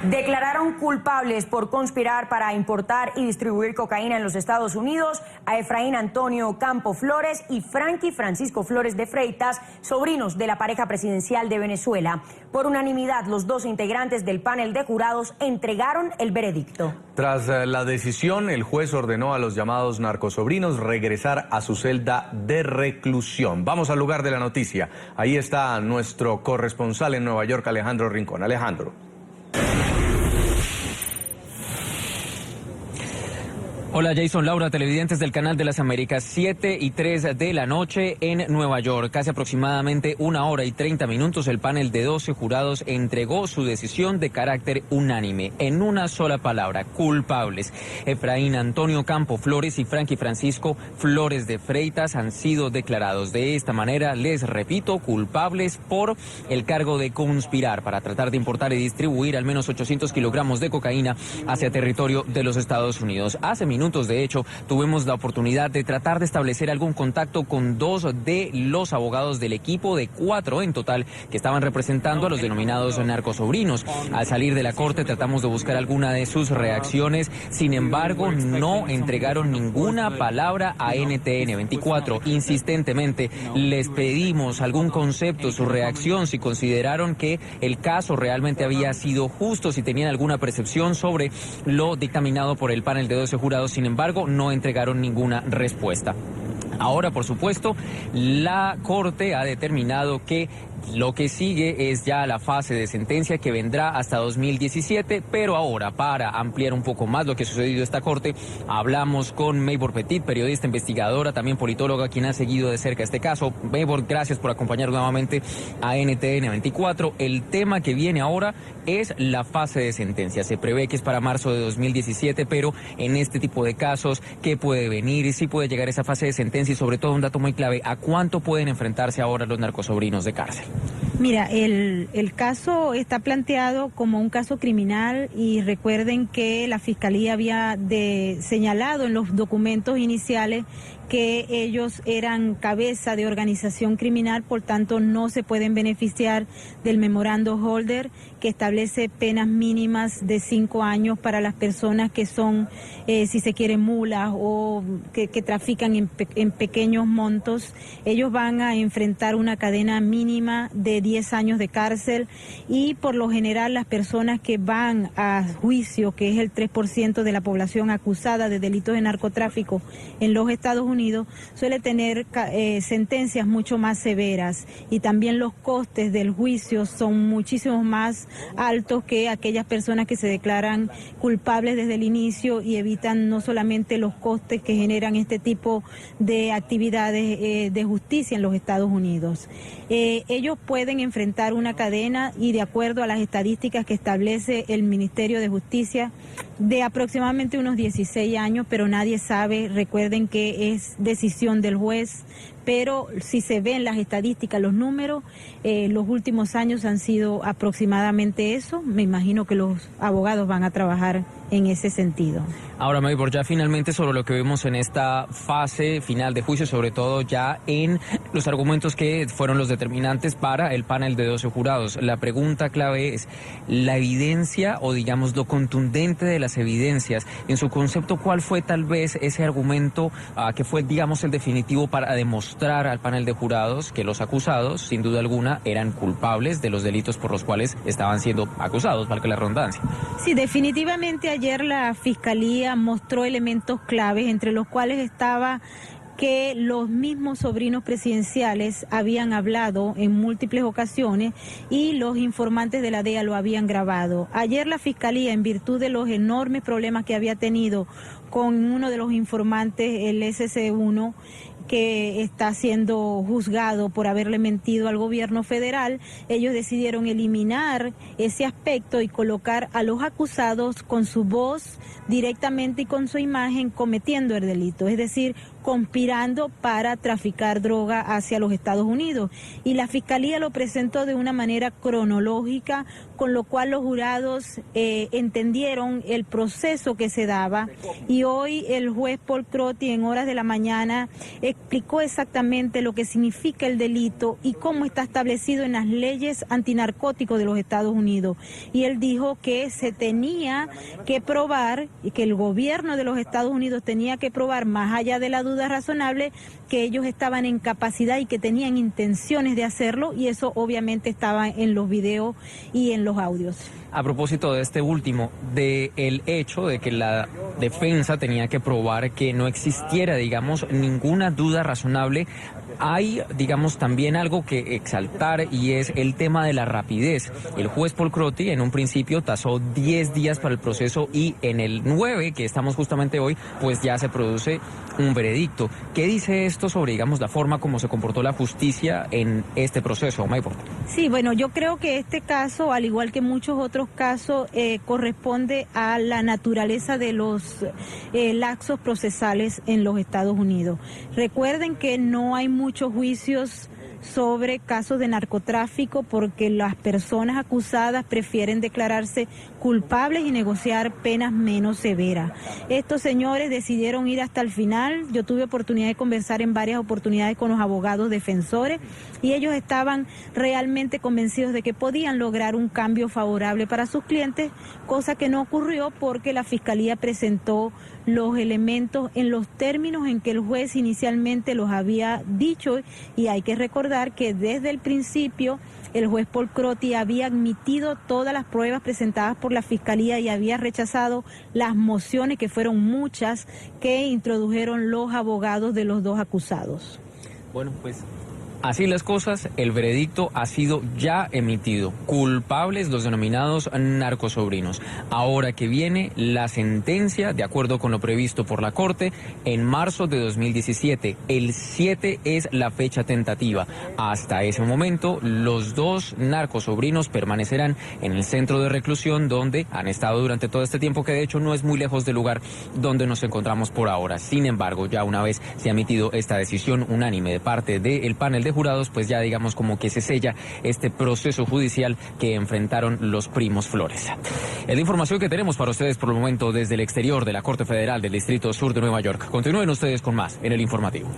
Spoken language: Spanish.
Declararon culpables por conspirar para importar y distribuir cocaína en los Estados Unidos a Efraín Antonio Campo Flores y Frankie Francisco Flores de Freitas, sobrinos de la pareja presidencial de Venezuela. Por unanimidad, los 12 integrantes del panel de jurados entregaron el veredicto. Tras la decisión, el juez ordenó a los llamados narcosobrinos regresar a su celda de reclusión. Vamos al lugar de la noticia. Ahí está nuestro corresponsal en Nueva York, Alejandro Rincón. Alejandro. Hola Jason, Laura, televidentes del Canal de las Américas, 7:03 de la noche en Nueva York. Casi aproximadamente 1 hora y 30 minutos, el panel de 12 jurados entregó su decisión de carácter unánime. En una sola palabra, culpables. Efraín Antonio Campo Flores y Frankie Francisco Flores de Freitas han sido declarados. De esta manera, les repito, culpables por el cargo de conspirar para tratar de importar y distribuir al menos 800 kilogramos de cocaína hacia territorio de los Estados Unidos. Hace minutos, de hecho, tuvimos la oportunidad de tratar de establecer algún contacto con 2 de los abogados del equipo de 4 en total que estaban representando a los denominados narcosobrinos. Al salir de la corte tratamos de buscar alguna de sus reacciones, sin embargo no entregaron ninguna palabra a NTN 24. Insistentemente les pedimos algún concepto, su reacción, si consideraron que el caso realmente había sido justo, si tenían alguna percepción sobre lo dictaminado por el panel de 12 jurados. Sin embargo, no entregaron ninguna respuesta. Ahora, por supuesto, la Corte ha determinado que lo que sigue es ya la fase de sentencia que vendrá hasta 2017, pero ahora, para ampliar un poco más lo que ha sucedido en esta corte, hablamos con Maybor Petit, periodista, investigadora, también politóloga, quien ha seguido de cerca este caso. Maybor, gracias por acompañar nuevamente a NTN 24. El tema que viene ahora es la fase de sentencia. Se prevé que es para marzo de 2017, pero en este tipo de casos, ¿qué puede venir? ¿Y si puede llegar esa fase de sentencia? Y sobre todo, un dato muy clave, ¿a cuánto pueden enfrentarse ahora los narcosobrinos de cárcel? Mira, el caso está planteado como un caso criminal y recuerden que la Fiscalía había señalado en los documentos iniciales que ellos eran cabeza de organización criminal, por tanto no se pueden beneficiar del memorando holder que establece penas mínimas de 5 años para las personas que son, si se quiere, mulas o que trafican en pequeños montos. Ellos van a enfrentar una cadena mínima de 10 años de cárcel y por lo general las personas que van a juicio, que es el 3% de la población acusada de delitos de narcotráfico en los Estados Unidos, suele tener sentencias mucho más severas y también los costes del juicio son muchísimo más altos que aquellas personas que se declaran culpables desde el inicio y evitan no solamente los costes que generan este tipo de actividades de justicia en los Estados Unidos. Ellos pueden enfrentar una cadena y de acuerdo a las estadísticas que establece el Ministerio de Justicia de aproximadamente unos 16 años, pero nadie sabe, recuerden que es decisión del juez, pero si se ven las estadísticas, los números, los últimos años han sido aproximadamente eso. Me imagino que los abogados van a trabajar en ese sentido. Ahora, Maybor, ya finalmente sobre lo que vemos en esta fase final de juicio, sobre todo ya en los argumentos que fueron los determinantes para el panel de 12 jurados. La pregunta clave es, la evidencia o digamos lo contundente de las evidencias, en su concepto, ¿cuál fue tal vez ese argumento que fue digamos el definitivo para demostrar al panel de jurados que los acusados, sin duda alguna, eran culpables de los delitos por los cuales estaban siendo acusados, valga la redundancia? Sí, definitivamente ayer la Fiscalía mostró elementos claves, entre los cuales estaba que los mismos sobrinos presidenciales habían hablado en múltiples ocasiones y los informantes de la DEA lo habían grabado. Ayer la Fiscalía, en virtud de los enormes problemas que había tenido con uno de los informantes, el SC1, que está siendo juzgado por haberle mentido al gobierno federal, ellos decidieron eliminar ese aspecto y colocar a los acusados con su voz directamente y con su imagen cometiendo el delito, es decir, conspirando para traficar droga hacia los Estados Unidos. Y la Fiscalía lo presentó de una manera cronológica, con lo cual los jurados entendieron el proceso que se daba. Y hoy el juez Paul Crotty, en horas de la mañana, explicó exactamente lo que significa el delito y cómo está establecido en las leyes antinarcóticos de los Estados Unidos. Y él dijo que se tenía que probar, y que el gobierno de los Estados Unidos tenía que probar, más allá de la duda razonable, que ellos estaban en capacidad y que tenían intenciones de hacerlo, y eso obviamente estaba en los videos y en los audios. A propósito de este último, de el hecho de que la defensa tenía que probar que no existiera, digamos, ninguna duda razonable, hay, digamos, también algo que exaltar, y es el tema de la rapidez. El juez Paul Crotty en un principio tasó 10 días para el proceso, y en el 9, que estamos justamente hoy, pues ya se produce un veredicto. ¿Qué dice esto sobre, digamos, la forma como se comportó la justicia en este proceso, Mayport? Sí, bueno, yo creo que este caso, al igual que muchos otros casos, corresponde a la naturaleza de los lapsos procesales en los Estados Unidos. Recuerden que no hay muchos juicios sobre casos de narcotráfico porque las personas acusadas prefieren declararse culpables y negociar penas menos severas. Estos señores decidieron ir hasta el final. Yo tuve oportunidad de conversar en varias oportunidades con los abogados defensores y ellos estaban realmente convencidos de que podían lograr un cambio favorable para sus clientes, cosa que no ocurrió porque la Fiscalía presentó los elementos en los términos en que el juez inicialmente los había dicho, y hay que recordar que desde el principio el juez Paul Crotty había admitido todas las pruebas presentadas por la Fiscalía y había rechazado las mociones, que fueron muchas, que introdujeron los abogados de los dos acusados. Bueno, pues así las cosas, el veredicto ha sido ya emitido. Culpables los denominados narcosobrinos. Ahora que viene la sentencia, de acuerdo con lo previsto por la Corte, en marzo de 2017. El 7 es la fecha tentativa. Hasta ese momento, los dos narcosobrinos permanecerán en el centro de reclusión, donde han estado durante todo este tiempo, que de hecho no es muy lejos del lugar donde nos encontramos por ahora. Sin embargo, ya una vez se ha emitido esta decisión unánime de parte del panel de jurados, pues ya digamos como que se sella este proceso judicial que enfrentaron los primos Flores. Es la información que tenemos para ustedes por el momento desde el exterior de la Corte Federal del Distrito Sur de Nueva York. Continúen ustedes con más en el informativo.